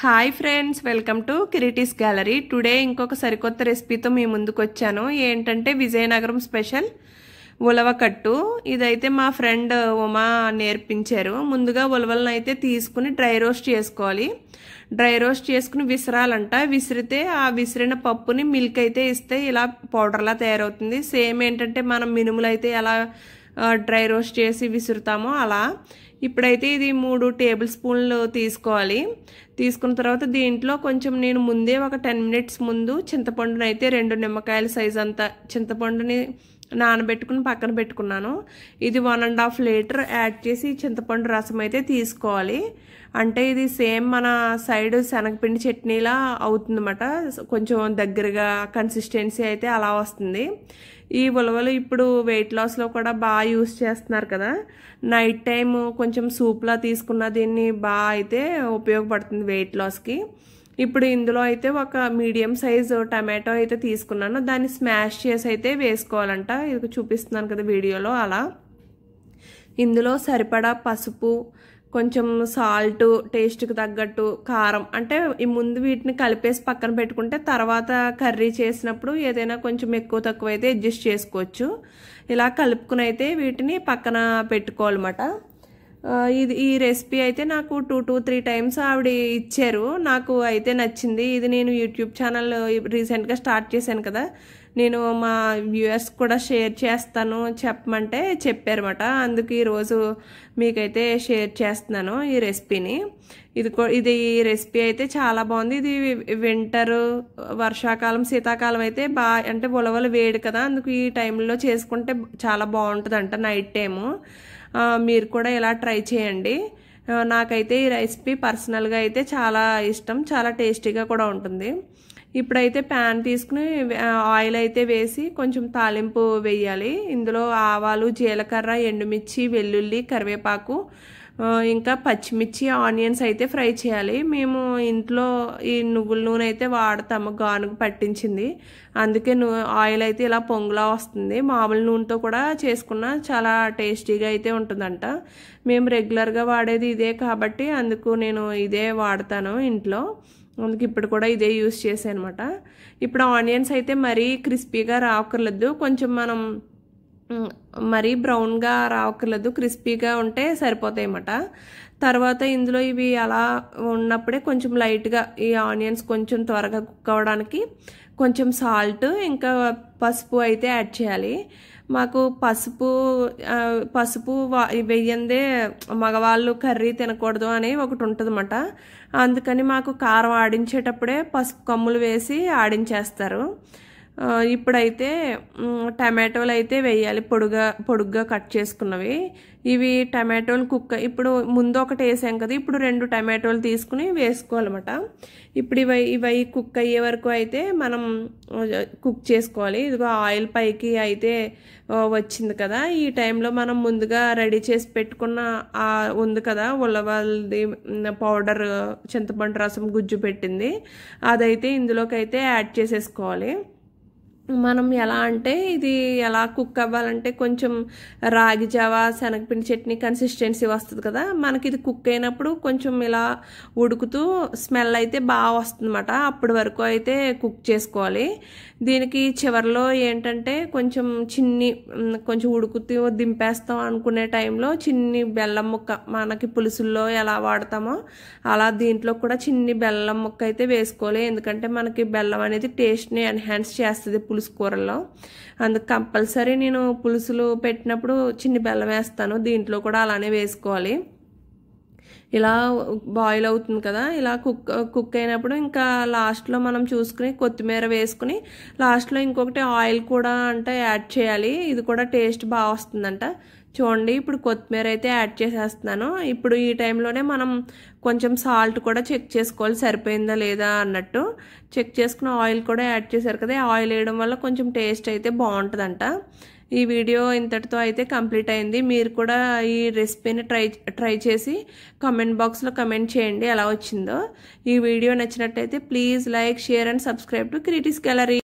Hi friends, welcome to Kiriti's gallery. Today ఇంకొక సరికొత్త రెసిపీతో మీ ముందుకు వచ్చాను. ఏంటంటే విజయనగరం స్పెషల్ ఉలవకట్టు. ఇదైతే మా ఫ్రెండ్ ఉమా నేర్పించారు. ముందుగా ఉలవలను అయితే తీసుకుని డ్రై రోస్ట్ చేసుకోవాలి. డ్రై రోస్ట్ చేసుకుని విసరాలంట. విసిరితే ఆ విసిరిన పప్పుని మిల్క్ అయితే ఇస్తే ఇలా పౌడర్లా తయారవుతుంది. సేమ్ ఏంటంటే మనం మినుములు అయితే ఎలా డ్రై రోస్ట్ చేసి విసురుతామో అలా. ఇప్పుడైతే ఇది 3 టేబుల్ స్పూన్లు తీసుకోవాలి. తీసుకున్న తర్వాత దీంట్లో కొంచెం నేను ముందే ఒక 10 మినిట్స్ ముందు చింతపండుని అయితే 2 నిమ్మకాయల సైజ్ అంతా చింతపండుని నానబెట్టుకుని పక్కన పెట్టుకున్నాను. ఇది 1.5 లీటర్ యాడ్ చేసి చింతపండు రసం అయితే తీసుకోవాలి. అంటే ఇది సేమ్ మన సైడ్ శనగపిండి చట్నీలా అవుతుందన్నమాట. కొంచెం దగ్గరగా కన్సిస్టెన్సీ అయితే అలా వస్తుంది. ఈ ఉలవలు ఇప్పుడు వెయిట్ లాస్లో కూడా బాగా యూస్ చేస్తున్నారు కదా. నైట్ టైం కొంచెం సూప్లా తీసుకున్న దీన్ని బాగా అయితే ఉపయోగపడుతుంది వెయిట్ లాస్కి. ఇప్పుడు ఇందులో అయితే ఒక మీడియం సైజు టమాటో అయితే తీసుకున్నాను. దాన్ని స్మాష్ చేసి అయితే వేసుకోవాలంట. ఇది చూపిస్తున్నాను కదా వీడియోలో అలా. ఇందులో సరిపడా పసుపు, కొంచెం సాల్ట్, టేస్ట్కి తగ్గట్టు కారం, అంటే ఈ ముందు వీటిని కలిపేసి పక్కన పెట్టుకుంటే తర్వాత కర్రీ చేసినప్పుడు ఏదైనా కొంచెం ఎక్కువ తక్కువ అయితే అడ్జస్ట్ చేసుకోవచ్చు. ఇలా కలుపుకుని అయితే వీటిని పక్కన పెట్టుకోవాలన్నమాట. ఈ రెసిపీ అయితే నాకు 2 to 3 టైమ్స్ ఆవిడ ఇచ్చారు. నాకు అయితే నచ్చింది. ఇది నేను యూట్యూబ్ ఛానల్ రీసెంట్గా స్టార్ట్ చేశాను కదా, నేను మా వ్యూయర్స్ కూడా షేర్ చేస్తాను చెప్పమంటే చెప్పారన్నమాట. అందుకు ఈరోజు మీకైతే షేర్ చేస్తున్నాను ఈ రెసిపీని. ఇది రెసిపీ అయితే చాలా బాగుంది. ఇది వింటర్, వర్షాకాలం, శీతాకాలం అయితే అంటే ఉలవలు వేడి కదా, అందుకు ఈ టైంలో చేసుకుంటే చాలా బాగుంటుందంట నైట్ టైము. మీరు కూడా ఇలా ట్రై చేయండి. నాకైతే ఈ రెసిపీ పర్సనల్గా అయితే చాలా ఇష్టం, చాలా టేస్టీగా కూడా ఉంటుంది. ఇప్పుడైతే ప్యాన్ తీసుకుని ఆయిల్ అయితే వేసి కొంచెం తాలింపు వేయాలి. ఇందులో ఆవాలు, జీలకర్ర, ఎండుమిర్చి, వెల్లుల్లి, కరివేపాకు, ఇంకా పచ్చిమిర్చి, ఆనియన్స్ అయితే ఫ్రై చేయాలి. మేము ఇంట్లో ఈ నువ్వుల నూనె అయితే వాడతాము, గానుగ పట్టించింది. అందుకే ఆయిల్ అయితే ఇలా పొంగులా వస్తుంది. మామూలు నూనెతో కూడా చేసుకున్న చాలా టేస్టీగా అయితే ఉంటుందంట. మేము రెగ్యులర్గా వాడేది ఇదే కాబట్టి అందుకు నేను ఇదే వాడతాను ఇంట్లో. అందుకు ఇప్పుడు కూడా ఇదే యూస్ చేసాను అనమాట. ఇప్పుడు ఆనియన్స్ అయితే మరీ క్రిస్పీగా రావక్కర్లేదు, కొంచెం మనం మరీ బ్రౌన్గా రావక్కర్లేదు, క్రిస్పీగా ఉంటే సరిపోతాయి అన్నమాట. తర్వాత ఇందులో ఇవి అలా ఉన్నప్పుడే కొంచెం లైట్గా ఈ ఆనియన్స్ కొంచెం త్వరగా కుక్ అవ్వడానికి కొంచెం సాల్ట్, ఇంకా పసుపు అయితే యాడ్ చేయాలి. మాకు పసుపు వెయ్యందే మగవాళ్ళు కర్రీ తినకూడదు అని ఒకటి ఉంటుంది అన్నమాట. అందుకని మాకు కారం ఆడించేటప్పుడే పసుపు కమ్ములు వేసి ఆడించేస్తారు. ఇప్పుడైతే టమాటోలు అయితే వేయాలి, పొడుగ్గా కట్ చేసుకున్నవి. ఇవి టమాటోలు ఇప్పుడు ముందు ఒకటి వేసాం కదా, ఇప్పుడు 2 టమాటోలు తీసుకుని వేసుకోవాలన్నమాట. ఇప్పుడు ఇవి కుక్ అయ్యే వరకు అయితే మనం కుక్ చేసుకోవాలి. ఇదిగో ఆయిల్ పైకి అయితే వచ్చింది కదా, ఈ టైంలో మనం ముందుగా రెడీ చేసి పెట్టుకున్న ఉంది కదా ఉలవల్ది పౌడర్, చింతపండు రసం గుజ్జు పెట్టింది, అదైతే ఇందులోకి అయితే యాడ్ చేసేసుకోవాలి. మనం ఎలా అంటే ఇది ఎలా కుక్ అవ్వాలంటే కొంచెం రాగి జావా, శనగపిండి చట్నీ కన్సిస్టెన్సీ వస్తుంది కదా, మనకి ఇది కుక్ అయినప్పుడు కొంచెం ఇలా ఉడుకుతూ స్మెల్ అయితే బాగా వస్తుంది అన్నమాట. అప్పటి వరకు అయితే కుక్ చేసుకోవాలి. దీనికి చివరిలో ఏంటంటే కొంచెం ఉడుకుతూ దింపేస్తాం అనుకునే టైంలో చిన్ని బెల్లం ముక్క, మనకి పులుసుల్లో ఎలా వాడతామో అలా దీంట్లో కూడా చిన్ని బెల్లం ముక్క అయితే వేసుకోవాలి. ఎందుకంటే మనకి బెల్లం అనేది టేస్ట్ని ఎన్హాన్స్ చేస్తుంది పులుసు కూరల్లో. అందుకు కంపల్సరీ నేను పులుసులు పెట్టినప్పుడు చిన్ని బెల్లం వేస్తాను. దీంట్లో కూడా అలానే వేసుకోవాలి. ఇలా బాయిల్ అవుతుంది కదా, ఇలా కుక్ అయినప్పుడు ఇంకా లాస్ట్లో మనం చూసుకుని కొత్తిమీర వేసుకుని లాస్ట్లో ఇంకొకటి ఆయిల్ కూడా అంటే యాడ్ చేయాలి. ఇది కూడా టేస్ట్ బాగా వస్తుందంట. చూడండి, ఇప్పుడు కొత్తిమీర అయితే యాడ్ చేసేస్తున్నాను. ఇప్పుడు ఈ టైంలోనే మనం కొంచెం సాల్ట్ కూడా చెక్ చేసుకోవాలి, సరిపోయిందా లేదా అన్నట్టు. చెక్ చేసుకుని ఆయిల్ కూడా యాడ్ చేశారు కదా, ఆయిల్ వేయడం వల్ల కొంచెం టేస్ట్ అయితే బాగుంటుందంట. ఈ వీడియో ఇంతటితో అయితే కంప్లీట్ అయింది. మీరు కూడా ఈ రెసిపీని ట్రై చేసి కామెంట్ బాక్స్లో కమెంట్ చేయండి ఎలా వచ్చిందో. ఈ వీడియో నచ్చినట్టయితే please like, share and subscribe to Kiriti's gallery.